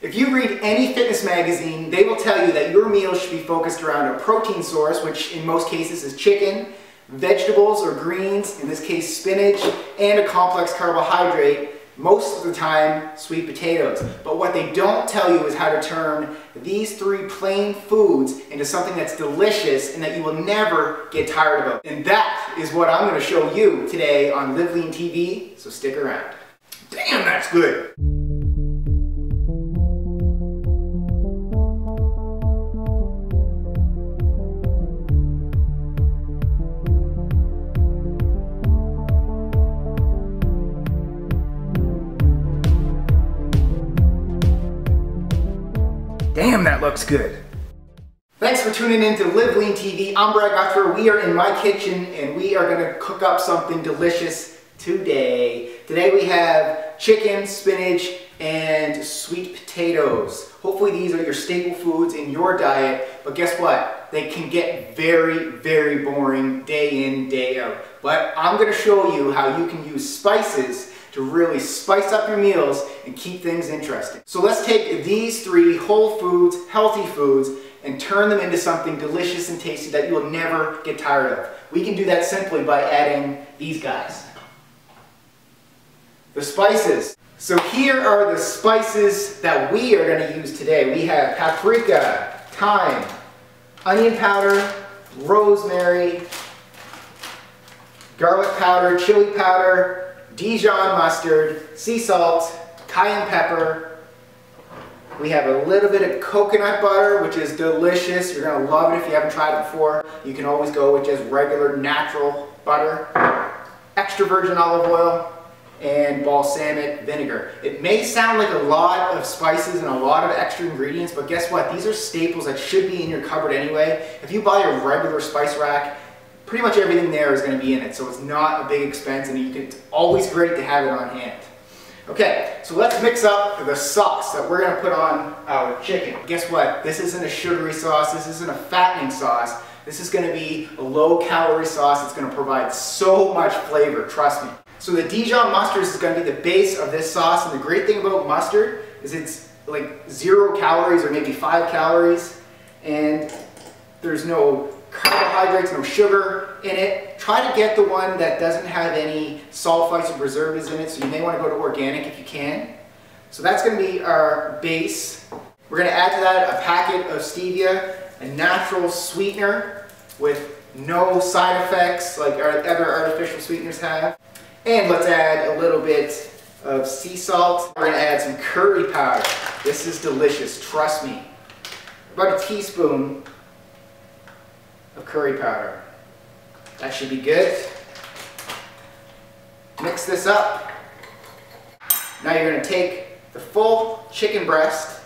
If you read any fitness magazine, they will tell you that your meals should be focused around a protein source, which in most cases is chicken, vegetables or greens, in this case spinach, and a complex carbohydrate, most of the time sweet potatoes. But what they don't tell you is how to turn these three plain foods into something that's delicious and that you will never get tired of. And that is what I'm going to show you today on LiveLeanTV, so stick around. Damn, that's good! Damn, that looks good. Thanks for tuning in to LiveLeanTV. I'm Brad Guthrie. We are in my kitchen and we are going to cook up something delicious today. Today we have chicken, spinach, and sweet potatoes. Hopefully these are your staple foods in your diet, but guess what? They can get very, very boring day in, day out. But I'm going to show you how you can use spices to really spice up your meals and keep things interesting. So let's take these three whole foods, healthy foods, and turn them into something delicious and tasty that you will never get tired of. We can do that simply by adding these guys. The spices. So here are the spices that we are going to use today. We have paprika, thyme, onion powder, rosemary, garlic powder, chili powder, Dijon mustard, sea salt, cayenne pepper. We have a little bit of coconut butter, which is delicious. You're going to love it if you haven't tried it before. You can always go with just regular natural butter. Extra virgin olive oil and balsamic vinegar. It may sound like a lot of spices and a lot of extra ingredients, but guess what? These are staples that should be in your cupboard anyway. If you buy a regular spice rack, pretty much everything there is going to be in it, so it's not a big expense and it's always great to have it on hand. Okay, so let's mix up the sauce that we're going to put on our chicken. Guess what? This isn't a sugary sauce, this isn't a fattening sauce. This is going to be a low-calorie sauce that's going to provide so much flavor, trust me. So the Dijon mustard is going to be the base of this sauce, and the great thing about mustard is it's like 0 calories or maybe 5 calories, and there's no carbohydrates, no sugar in it. Try to get the one that doesn't have any sulfites or preservatives in it, so you may want to go to organic if you can. So that's going to be our base. We're going to add to that a packet of stevia, a natural sweetener with no side effects like our other artificial sweeteners have. And let's add a little bit of sea salt. We're going to add some curry powder. This is delicious, trust me. About a teaspoon of curry powder. That should be good. Mix this up. Now you're going to take the full chicken breast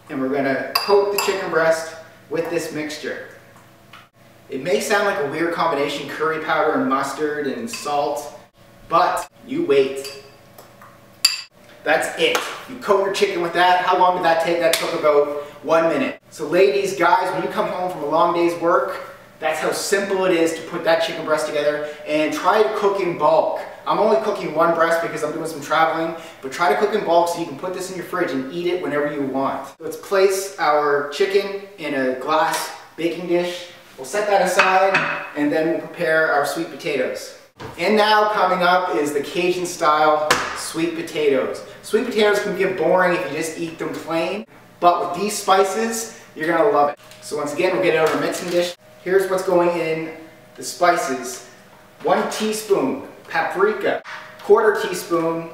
and we're going to coat the chicken breast with this mixture. It may sound like a weird combination, curry powder and mustard and salt, but you wait. That's it. You coat your chicken with that. How long did that take? That took about 1 minute. So ladies, guys, when you come home from a long day's work, that's how simple it is to put that chicken breast together, and try to cook in bulk. I'm only cooking one breast because I'm doing some traveling, but try to cook in bulk so you can put this in your fridge and eat it whenever you want. Let's place our chicken in a glass baking dish. We'll set that aside and then we'll prepare our sweet potatoes. And now coming up is the Cajun style sweet potatoes. Sweet potatoes can get boring if you just eat them plain, but with these spices, you're gonna love it. So once again, we'll get it out of our mixing dish. Here's what's going in the spices. 1 teaspoon paprika, 1/4 teaspoon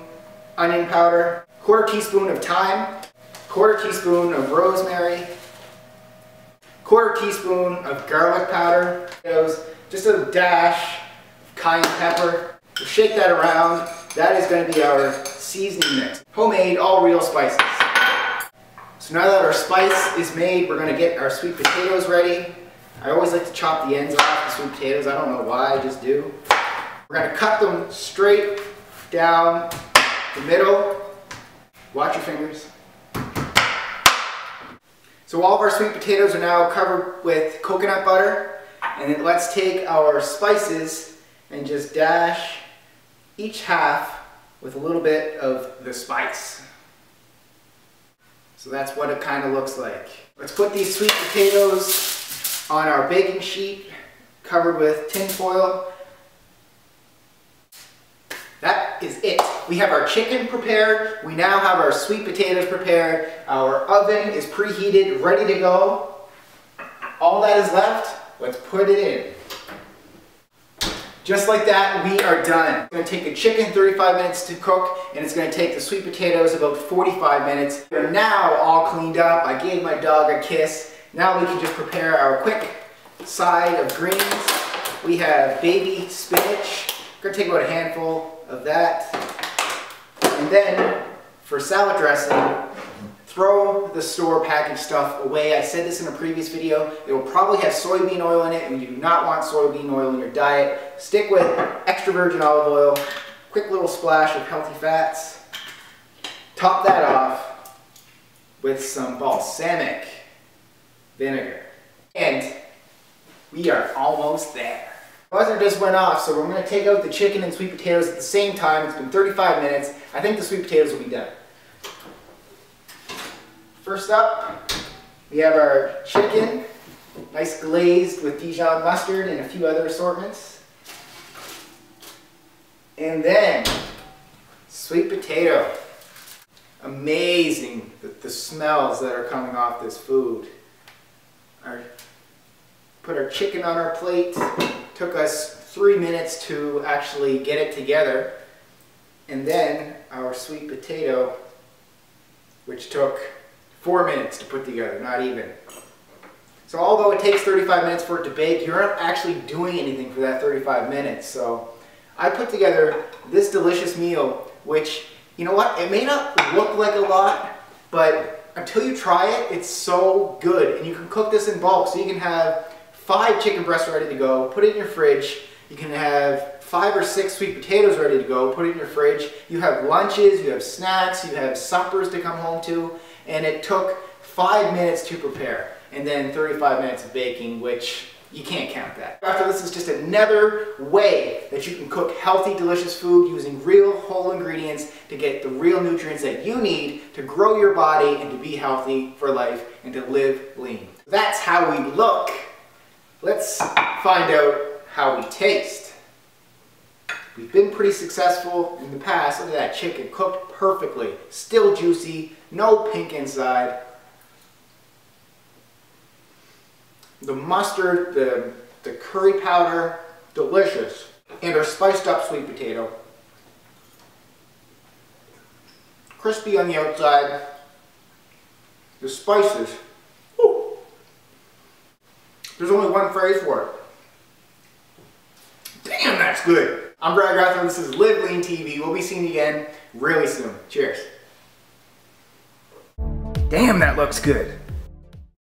onion powder, 1/4 teaspoon of thyme, 1/4 teaspoon of rosemary, 1/4 teaspoon of garlic powder, just a dash of cayenne pepper. We'll shake that around. That is going to be our seasoning mix. Homemade, all real spices. So now that our spice is made, we're going to get our sweet potatoes ready. I always like to chop the ends off the sweet potatoes. I don't know why, I just do. We're going to cut them straight down the middle. Watch your fingers. So all of our sweet potatoes are now covered with coconut butter. And then let's take our spices and just dash each half with a little bit of the spice. So that's what it kind of looks like. Let's put these sweet potatoes on our baking sheet covered with tin foil. That is it. We have our chicken prepared. We now have our sweet potatoes prepared. Our oven is preheated, ready to go. All that is left, let's put it in. Just like that, we are done. It's going to take the chicken 35 minutes to cook, and it's going to take the sweet potatoes about 45 minutes. We're now all cleaned up. I gave my dog a kiss. Now we can just prepare our quick side of greens. We have baby spinach. We're going to take about a handful of that. And then, for salad dressing, throw the store packaged stuff away. I said this in a previous video. It will probably have soybean oil in it, and you do not want soybean oil in your diet. Stick with extra virgin olive oil, quick little splash of healthy fats. Top that off with some balsamic vinegar. And we are almost there. The buzzer just went off, so we're going to take out the chicken and sweet potatoes at the same time. It's been 35 minutes. I think the sweet potatoes will be done. First up, we have our chicken, nice glazed with Dijon mustard and a few other assortments. And then, sweet potato. Amazing the smells that are coming off this food. Put our chicken on our plate. Took us 3 minutes to actually get it together. And then our sweet potato, which took 4 minutes to put together, not even. So although it takes 35 minutes for it to bake, you're not actually doing anything for that 35 minutes. So I put together this delicious meal, which, you know what, it may not look like a lot, but until you try it, it's so good. And you can cook this in bulk, so you can have 5 chicken breasts ready to go, put it in your fridge. You can have 5 or 6 sweet potatoes ready to go, put it in your fridge. You have lunches, you have snacks, you have suppers to come home to. And it took 5 minutes to prepare, and then 35 minutes of baking, which you can't count that. After this is just another way that you can cook healthy, delicious food using real whole ingredients to get the real nutrients that you need to grow your body and to be healthy for life and to live lean. That's how we look. Let's find out how we taste. We've been pretty successful in the past. Look at that chicken, cooked perfectly, still juicy, no pink inside. The mustard, the curry powder, delicious. And our spiced up sweet potato. Crispy on the outside. The spices. Woo. There's only one phrase for it. Damn, that's good. I'm Brad Guthrie, this is LiveLeanTV. We'll be seeing you again really soon. Cheers. Damn, that looks good.